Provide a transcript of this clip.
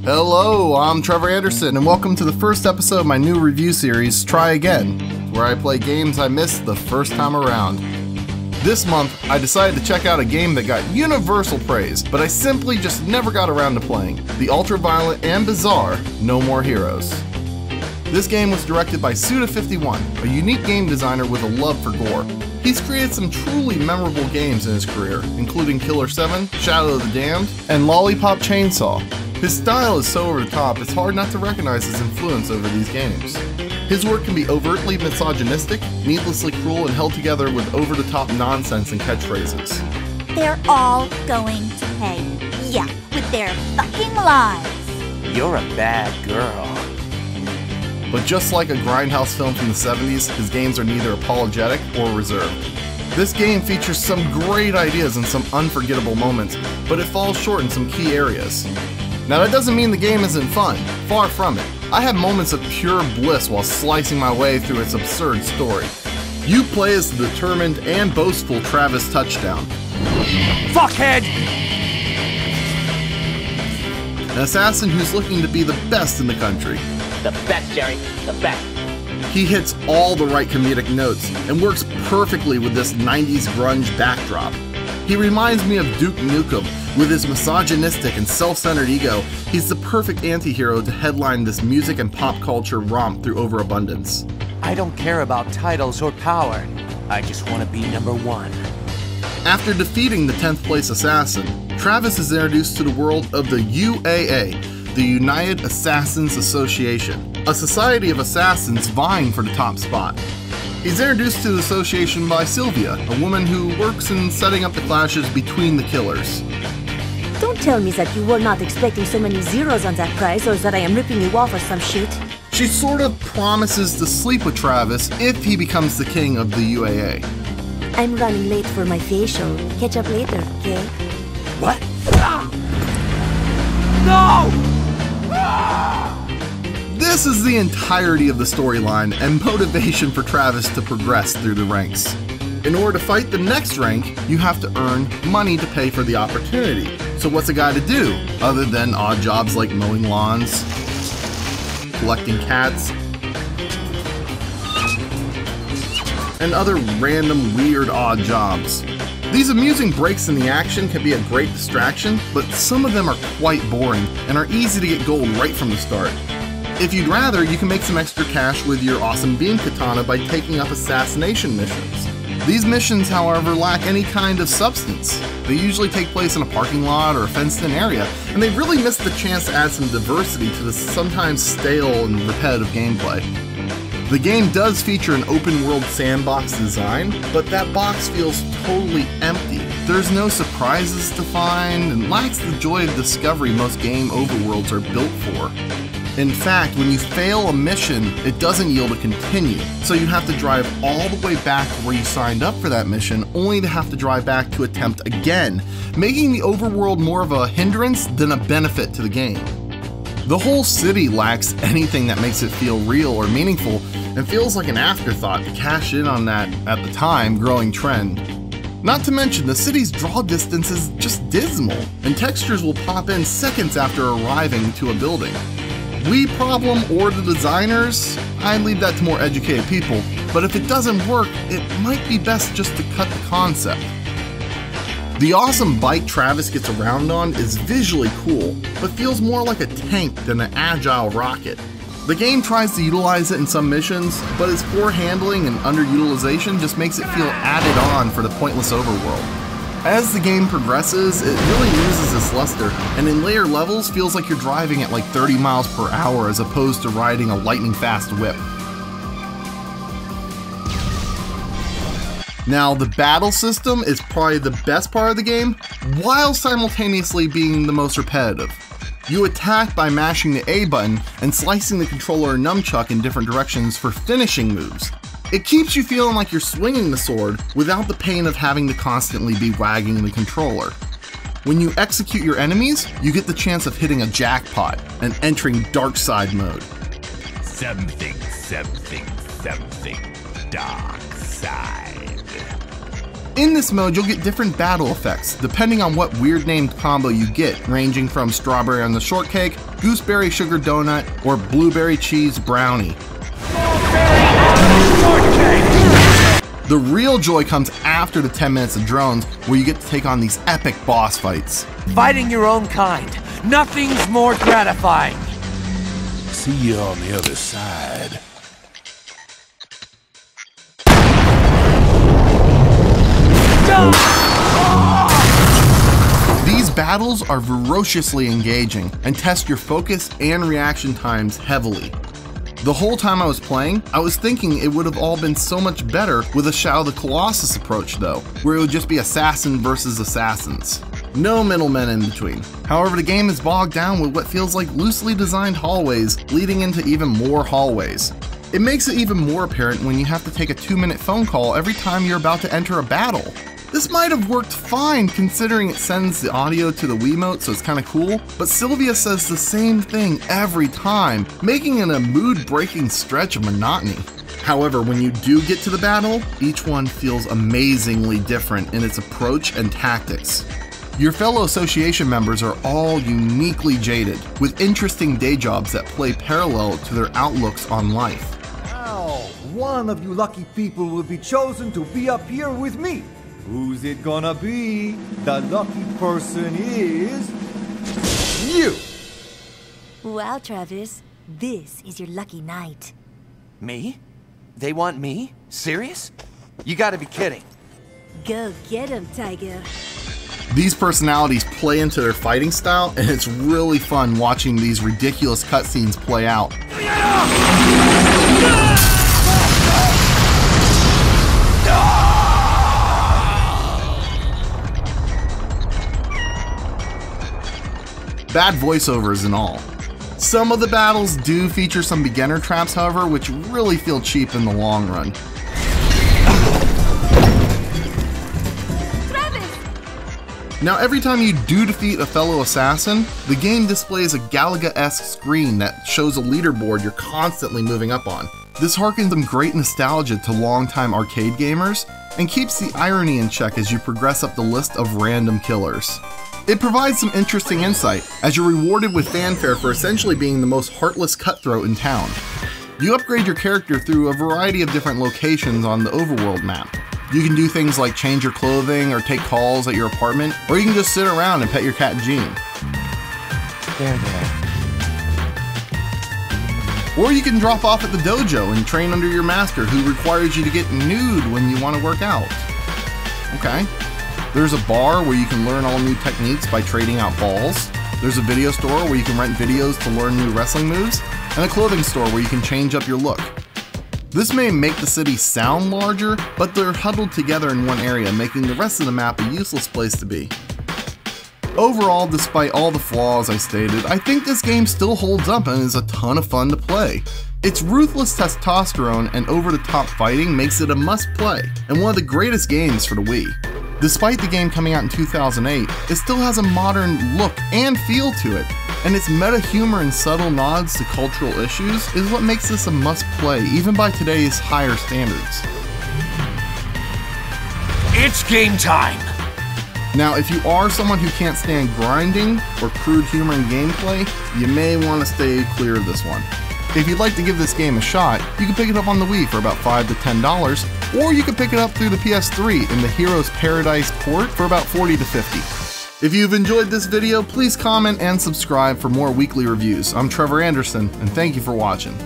Hello, I'm Trevor Anderson, and welcome to the first episode of my new review series, Try Again, where I play games I missed the first time around. This month, I decided to check out a game that got universal praise, but I simply just never got around to playing, the ultra-violent and bizarre No More Heroes. This game was directed by Suda 51, a unique game designer with a love for gore. He's created some truly memorable games in his career, including Killer 7, Shadow of the Damned, and Lollipop Chainsaw. His style is so over the top, it's hard not to recognize his influence over these games. His work can be overtly misogynistic, needlessly cruel, and held together with over-the-top nonsense and catchphrases. They're all going to pay. Yeah, with their fucking lives. You're a bad girl. But just like a grindhouse film from the 70s, his games are neither apologetic or reserved. This game features some great ideas and some unforgettable moments, but it falls short in some key areas. Now that doesn't mean the game isn't fun, far from it. I had moments of pure bliss while slicing my way through its absurd story. You play as the determined and boastful Travis Touchdown. Fuckhead! An assassin who's looking to be the best in the country. The best, Jerry, the best. He hits all the right comedic notes and works perfectly with this 90s grunge backdrop. He reminds me of Duke Nukem. With his misogynistic and self-centered ego, he's the perfect anti-hero to headline this music and pop culture romp through overabundance. I don't care about titles or power. I just want to be number one. After defeating the 10th place assassin, Travis is introduced to the world of the UAA, the United Assassins Association, a society of assassins vying for the top spot. He's introduced to the association by Sylvia, a woman who works in setting up the clashes between the killers. Don't tell me that you were not expecting so many zeros on that price, or that I am ripping you off or some shit. She sort of promises to sleep with Travis if he becomes the king of the UAA. I'm running late for my facial. Catch up later, okay? What? No! This is the entirety of the storyline and motivation for Travis to progress through the ranks. In order to fight the next rank, you have to earn money to pay for the opportunity. So what's a guy to do, other than odd jobs like mowing lawns, collecting cats, and other random weird odd jobs? These amusing breaks in the action can be a great distraction, but some of them are quite boring and are easy to get gold right from the start. If you'd rather, you can make some extra cash with your awesome beam katana by taking up assassination missions. These missions, however, lack any kind of substance. They usually take place in a parking lot or a fenced-in area, and they really miss the chance to add some diversity to the sometimes stale and repetitive gameplay. The game does feature an open-world sandbox design, but that box feels totally empty. There's no surprises to find, and lacks the joy of discovery most game overworlds are built for. In fact, when you fail a mission, it doesn't yield a continue, so you have to drive all the way back to where you signed up for that mission, only to have to drive back to attempt again, making the overworld more of a hindrance than a benefit to the game. The whole city lacks anything that makes it feel real or meaningful, and feels like an afterthought to cash in on that, at the time, growing trend. Not to mention, the city's draw distance is just dismal, and textures will pop in seconds after arriving to a building. We problem or the designers? I leave that to more educated people, but if it doesn't work, it might be best just to cut the concept. The awesome bike Travis gets around on is visually cool, but feels more like a tank than an agile rocket. The game tries to utilize it in some missions, but its poor handling and underutilization just makes it feel added on for the pointless overworld. As the game progresses, it really loses its luster, and in later levels feels like you're driving at like 30 miles per hour as opposed to riding a lightning-fast whip. Now, the battle system is probably the best part of the game, while simultaneously being the most repetitive. You attack by mashing the A button and slicing the controller or nunchuck in different directions for finishing moves. It keeps you feeling like you're swinging the sword without the pain of having to constantly be wagging the controller. When you execute your enemies, you get the chance of hitting a jackpot and entering dark side mode. Something, dark side. In this mode, you'll get different battle effects, depending on what weird named combo you get, ranging from strawberry on the shortcake, gooseberry sugar donut, or blueberry cheese brownie. The real joy comes after the 10 minutes of drones, where you get to take on these epic boss fights. Fighting your own kind. Nothing's more gratifying. See you on the other side. These battles are ferociously engaging and test your focus and reaction times heavily. The whole time I was playing, I was thinking it would have all been so much better with a Shadow of the Colossus approach though, where it would just be assassin versus assassins. No middlemen in between. However, the game is bogged down with what feels like loosely designed hallways leading into even more hallways. It makes it even more apparent when you have to take a 2-minute phone call every time you're about to enter a battle. This might have worked fine considering it sends the audio to the Wiimote, so it's kinda cool, but Sylvia says the same thing every time, making it a mood-breaking stretch of monotony. However, when you do get to the battle, each one feels amazingly different in its approach and tactics. Your fellow association members are all uniquely jaded, with interesting day jobs that play parallel to their outlooks on life. Now, one of you lucky people will be chosen to be up here with me. Who's it gonna be? The lucky person is... you! Wow, Travis, this is your lucky night. Me? They want me? Serious? You gotta be kidding. Go get him, Tiger. These personalities play into their fighting style, and it's really fun watching these ridiculous cutscenes play out. Bad voiceovers and all. Some of the battles do feature some beginner traps, however, which really feel cheap in the long run. Now, every time you do defeat a fellow assassin, the game displays a Galaga-esque screen that shows a leaderboard you're constantly moving up on. This harkens some great nostalgia to longtime arcade gamers, and keeps the irony in check as you progress up the list of random killers. It provides some interesting insight, as you're rewarded with fanfare for essentially being the most heartless cutthroat in town. You upgrade your character through a variety of different locations on the overworld map. You can do things like change your clothing or take calls at your apartment, or you can just sit around and pet your cat Jean. Or you can drop off at the dojo and train under your master, who requires you to get nude when you want to work out. Okay. There's a bar where you can learn all new techniques by trading out balls. There's a video store where you can rent videos to learn new wrestling moves, and a clothing store where you can change up your look. This may make the city sound larger, but they're huddled together in one area, making the rest of the map a useless place to be. Overall, despite all the flaws I stated, I think this game still holds up and is a ton of fun to play. Its ruthless testosterone and over-the-top fighting makes it a must-play, and one of the greatest games for the Wii. Despite the game coming out in 2008, it still has a modern look and feel to it, and its meta humor and subtle nods to cultural issues is what makes this a must-play, even by today's higher standards. It's game time! Now, if you are someone who can't stand grinding or crude humor in gameplay, you may want to stay clear of this one. If you'd like to give this game a shot, you can pick it up on the Wii for about $5 to $10, or you can pick it up through the PS3 in the Heroes Paradise port for about $40 to $50. If you've enjoyed this video, please comment and subscribe for more weekly reviews. I'm Trevor Anderson, and thank you for watching.